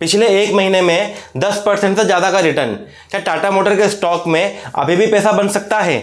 पिछले एक महीने में 10% से ज़्यादा का रिटर्न। क्या टाटा मोटर के स्टॉक में अभी भी पैसा बन सकता है?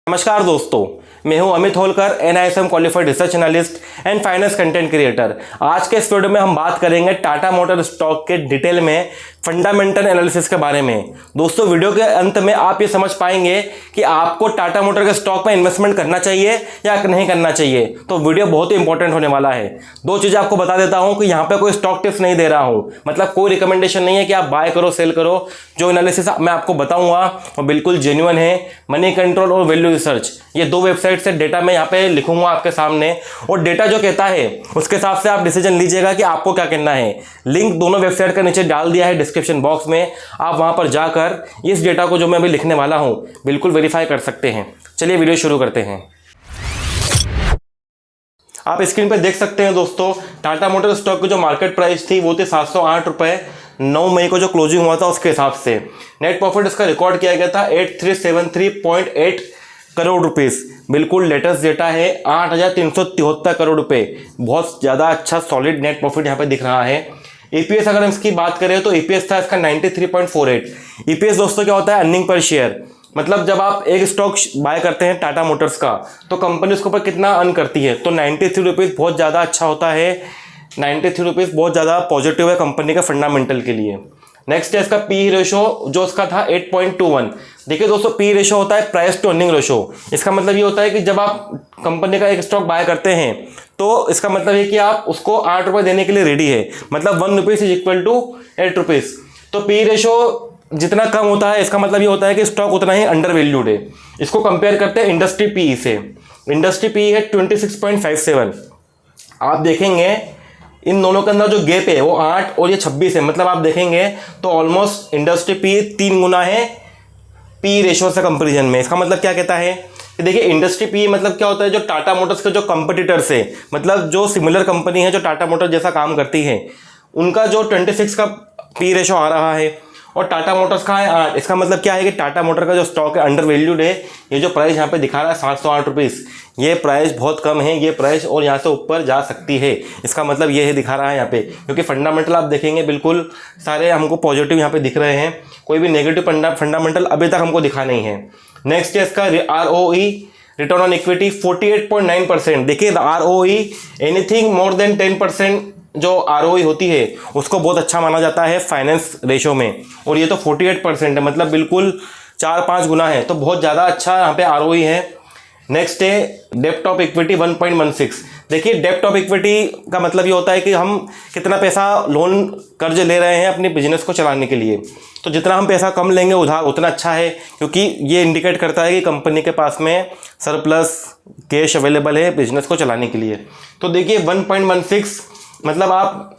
नमस्कार दोस्तों, मैं हूं Amit Holkar, NISM qualified research analyst and finance content creator. आज के इस वीडियो में हम बात करेंगे टाटा मोटर स्टॉक के डिटेल में फंडामेंटल एनालिसिस के बारे में। दोस्तों, वीडियो के अंत में आप ये समझ पाएंगे कि आपको टाटा मोटर के स्टॉक में इन्वेस्टमेंट करना चाहिए या नहीं करना चाहिए। तो वीडियो बहुत ही इंपॉर्टेंट होने वाला है। दो चीज़ें आपको बता देता हूं कि यहाँ पे कोई स्टॉक टिप्स नहीं दे रहा हूं, मतलब कोई रिकमेंडेशन नहीं है कि आप बाय करो सेल करो। जो एनालिसिस मैं आपको बताऊंगा वो बिल्कुल जेन्युइन है। मनी कंट्रोल और वैल्यू रिसर्च, ये दो वेबसाइट से डेटा मैं यहाँ पे लिखूंगा आपके सामने, और डेटा जो कहता है उसके हिसाब से आप डिसीजन लीजिएगा कि आपको क्या करना है। लिंक दोनों वेबसाइट का नीचे डाल दिया है डिस्क्रिप्शन बॉक्स में, आप वहां पर जाकर इस डेटा को जो मैं अभी लिखने वाला हूं बिल्कुल वेरीफाई कर सकते हैं। चलिए वीडियो शुरू करते हैं। आप स्क्रीन पर देख सकते हैं दोस्तों, टाटा मोटर स्टॉक की जो मार्केट प्राइस थी वो थी 708 रुपये। 9 मई को जो क्लोजिंग हुआ था उसके हिसाब से नेट प्रॉफिट इसका रिकॉर्ड किया गया था 8373.8 करोड़ रुपीस। बिल्कुल लेटेस्ट डेटा है, 8373 करोड़ रुपए। बहुत ज़्यादा अच्छा सॉलिड नेट प्रॉफिट यहाँ पे दिख रहा है। EPS अगर हम इसकी बात करें तो EPS था इसका 93.48। EPS दोस्तों क्या होता है? Earning per share. मतलब जब आप एक स्टॉक बाय करते हैं टाटा मोटर्स का तो कंपनी उसके ऊपर कितना अर्न करती है, तो 93 रुपीज़ बहुत ज़्यादा अच्छा होता है। 93 रुपीज़ बहुत ज़्यादा पॉजिटिव है कंपनी का फंडामेंटल के लिए। नेक्स्ट है इसका पी रेशो, जो इसका था 8.21। देखिए दोस्तों, पी रेशो होता है प्राइस टू अर्निंग रेशो। इसका मतलब ये होता है कि जब आप कंपनी का एक स्टॉक बाय करते हैं तो इसका मतलब है कि आप उसको 8 रुपये देने के लिए रेडी है, मतलब 1 rupees is equal to 8 rupees. तो पी रेशो जितना कम होता है इसका मतलब ये होता है कि स्टॉक उतना ही अंडर वैल्यूड है। इसको कंपेयर करते हैं इंडस्ट्री पी से। इंडस्ट्री पी है 26.57। आप देखेंगे इन दोनों के अंदर जो गैप है वो 8 और ये 26 है, मतलब आप देखेंगे तो ऑलमोस्ट इंडस्ट्री पी 3 गुना है पी रेशो से कंपेरिजन में। इसका मतलब क्या कहता है कि देखिए इंडस्ट्री पी मतलब क्या होता है, जो टाटा मोटर्स के जो कंपटीटर्स है, मतलब जो सिमिलर कंपनी है जो टाटा मोटर्स जैसा काम करती है, उनका जो 26 का पी रेशो आ रहा है और टाटा मोटर्स का है 8। इसका मतलब क्या है कि टाटा मोटर का जो स्टॉक है अंडर वैल्यूड है। ये जो प्राइस यहाँ पे दिखा रहा है 708 रुपीज़, ये प्राइस बहुत कम है। ये प्राइस और यहाँ से ऊपर जा सकती है। इसका मतलब ये है दिखा रहा है यहाँ पे, क्योंकि फंडामेंटल आप देखेंगे बिल्कुल सारे हमको पॉजिटिव यहाँ पे दिख रहे हैं। कोई भी नेगेटिव फंडामेंटल अभी तक हमको दिखा नहीं है। नेक्स्ट है इसका ROE, रिटर्न ऑन इक्विटी 48.9%। देखिए ROE एनीथिंग मोर देन 10% जो ROE होती है उसको बहुत अच्छा माना जाता है फाइनेंस रेशो में, और ये तो 48% है, मतलब बिल्कुल 4-5 गुना है। तो बहुत ज़्यादा अच्छा यहाँ पे ROE है। नेक्स्ट है डेप्ट ऑफ इक्विटी 1.16। देखिए डेप्ट ऑफ इक्विटी का मतलब ये होता है कि हम कितना पैसा लोन कर्ज ले रहे हैं अपने बिजनेस को चलाने के लिए। तो जितना हम पैसा कम लेंगे उधार उतना अच्छा है, क्योंकि ये इंडिकेट करता है कि कंपनी के पास में सरप्लस कैश अवेलेबल है बिजनेस को चलाने के लिए। तो देखिए 1.16 मतलब आप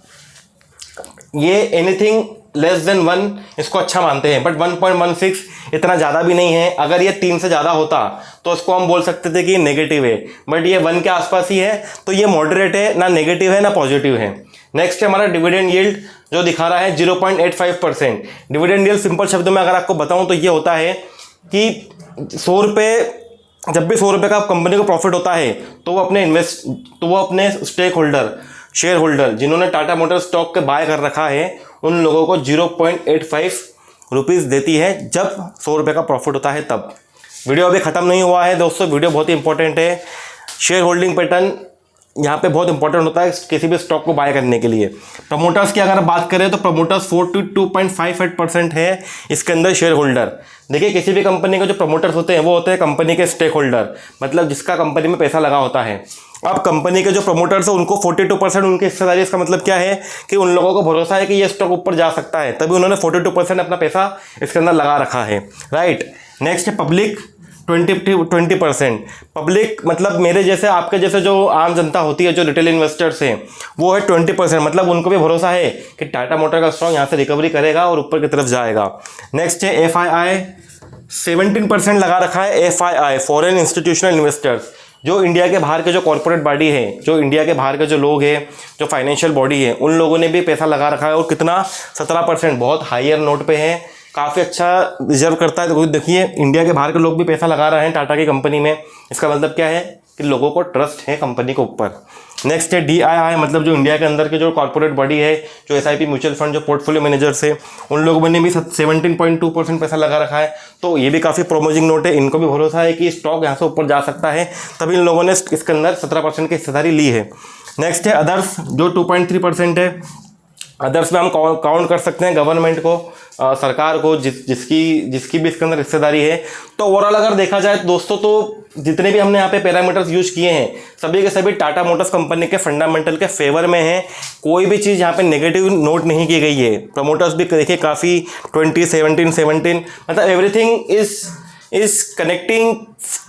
ये एनीथिंग लेस देन 1 इसको अच्छा मानते हैं, बट 1.16 इतना ज़्यादा भी नहीं है। अगर ये 3 से ज़्यादा होता तो उसको हम बोल सकते थे कि नेगेटिव है, बट ये 1 के आसपास ही है, तो ये मॉडरेट है, ना नेगेटिव है ना पॉजिटिव है। नेक्स्ट है हमारा डिविडेंड यील्ड, जो दिखा रहा है 0.85%। डिविडेंड यील्ड सिंपल शब्दों में अगर आपको बताऊं तो ये होता है कि 100 रुपये, जब भी 100 रुपये का कंपनी को प्रॉफिट होता है तो वो अपने स्टेक होल्डर, शेयर होल्डर जिन्होंने टाटा मोटर स्टॉक के बाय कर रखा है उन लोगों को 0.85 रुपीज़ देती है जब 100 रुपये का प्रॉफिट होता है तब। वीडियो अभी ख़त्म नहीं हुआ है दोस्तों, वीडियो बहुत ही इंपॉर्टेंट है। शेयर होल्डिंग पैटर्न यहाँ पे बहुत इंपॉर्टेंट होता है किसी भी स्टॉक को बाय करने के लिए। प्रमोटर्स की अगर बात करें तो प्रमोटर्स 42.58% है इसके अंदर शेयर होल्डर। देखिए किसी भी कंपनी के जो प्रमोटर्स होते हैं वो होते हैं कंपनी के स्टेक होल्डर, मतलब जिसका कंपनी में पैसा लगा होता है। अब कंपनी के जो प्रमोटर्स हैं उनको 42% उनकी हिस्सेदारी। इसका मतलब क्या है कि उन लोगों को भरोसा है कि ये स्टॉक ऊपर जा सकता है, तभी उन्होंने 42% अपना पैसा इसके अंदर लगा रखा है, राइट। नेक्स्ट है पब्लिक 20%। पब्लिक मतलब मेरे जैसे आपके जैसे जो आम जनता होती है, जो रिटेल इन्वेस्टर्स हैं, वो है 20%। मतलब उनको भी भरोसा है कि टाटा मोटर का स्टॉक यहाँ से रिकवरी करेगा और ऊपर की तरफ जाएगा। नेक्स्ट है FII, 17% लगा रखा है FII, फॉरेन इंस्टीट्यूशनल इन्वेस्टर्स। जो इंडिया के बाहर के जो कॉर्पोरेट बॉडी है, जो इंडिया के बाहर के जो लोग हैं, जो फाइनेंशियल बॉडी है, उन लोगों ने भी पैसा लगा रखा है, और कितना 17%, बहुत हायर नोट पे है, काफ़ी अच्छा रिजर्व करता है। तो देखिए इंडिया के बाहर के लोग भी पैसा लगा रहे हैं टाटा की कंपनी में। इसका मतलब क्या है कि लोगों को ट्रस्ट है कंपनी के ऊपर। नेक्स्ट है DII, मतलब जो इंडिया के अंदर के जो कॉर्पोरेट बॉडी है, जो SIP म्यूचुअल फंड जो पोर्टफोलियो मैनेजर्स है, उन लोगों ने भी 17.2% पैसा लगा रखा है। तो ये भी काफ़ी प्रोमिजिंग नोट है, इनको भी भरोसा है कि स्टॉक यहाँ से ऊपर जा सकता है, तभी इन लोगों ने इसके अंदर 17% की हिस्सेदारी ली है। नेक्स्ट है अदर्स, जो 2.3% है। अदर्स में हम काउंट कर सकते हैं गवर्नमेंट को, सरकार को, जिसकी भी इसके अंदर हिस्सेदारी है। तो ओवरऑल अगर देखा जाए दोस्तों, तो जितने भी हमने यहाँ पे पैरामीटर्स यूज किए हैं, सभी के सभी टाटा मोटर्स कंपनी के फंडामेंटल के फेवर में हैं। कोई भी चीज़ यहाँ पे नेगेटिव नोट नहीं की गई है। प्रमोटर्स भी देखिए काफ़ी 20-17 मतलब everything is connecting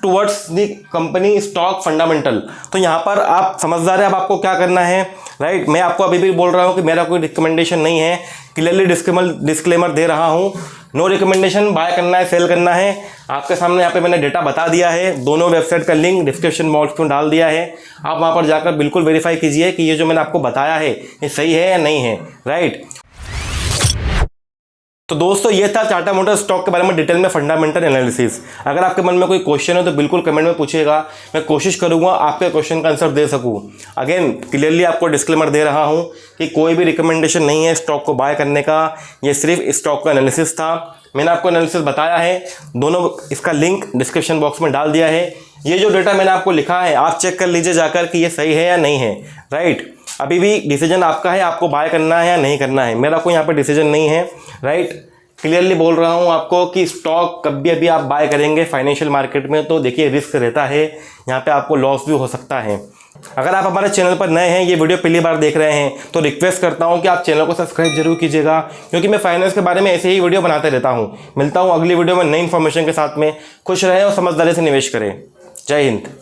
towards the company stock fundamental. तो यहाँ पर आप समझदार हैं, अब आपको क्या करना है, राइट। मैं आपको अभी भी बोल रहा हूँ कि मेरा कोई रिकमेंडेशन नहीं है, क्लियरली डिस्क्लेमर दे रहा हूँ, नो रिकमेंडेशन। बाय करना है, सेल करना है, आपके सामने यहाँ पे मैंने डेटा बता दिया है। दोनों वेबसाइट का लिंक डिस्क्रिप्शन बॉक्स में डाल दिया है, आप वहाँ पर जाकर बिल्कुल वेरीफाई कीजिए कि ये जो मैंने आपको बताया है ये सही है या नहीं है, राइट। तो दोस्तों ये था टाटा मोटर्स स्टॉक के बारे में डिटेल में फंडामेंटल एनालिसिस। अगर आपके मन में कोई क्वेश्चन है तो बिल्कुल कमेंट में पूछिएगा, मैं कोशिश करूंगा आपके क्वेश्चन का आंसर दे सकूं। अगेन क्लियरली आपको डिस्क्लेमर दे रहा हूं कि कोई भी रिकमेंडेशन नहीं है स्टॉक को बाय करने का, ये सिर्फ स्टॉक का एनालिसिस था। मैंने आपको एनालिसिस बताया है, दोनों इसका लिंक डिस्क्रिप्शन बॉक्स में डाल दिया है। ये जो डेटा मैंने आपको लिखा है आप चेक कर लीजिए जाकर कि ये सही है या नहीं है, राइट। अभी भी डिसीजन आपका है, आपको बाय करना है या नहीं करना है, मेरा कोई यहाँ पर डिसीजन नहीं है, राइट। क्लियरली बोल रहा हूँ आपको कि स्टॉक कभी अभी आप बाय करेंगे फाइनेंशियल मार्केट में तो देखिए रिस्क रहता है, यहाँ पे आपको लॉस भी हो सकता है। अगर आप हमारे चैनल पर नए हैं, ये वीडियो पहली बार देख रहे हैं, तो रिक्वेस्ट करता हूँ कि आप चैनल को सब्सक्राइब जरूर कीजिएगा, क्योंकि मैं फाइनेंस के बारे में ऐसे ही वीडियो बनाते रहता हूँ। मिलता हूँ अगली वीडियो में नई इन्फॉर्मेशन के साथ में। खुश रहें और समझदारी से निवेश करें। जय हिंद।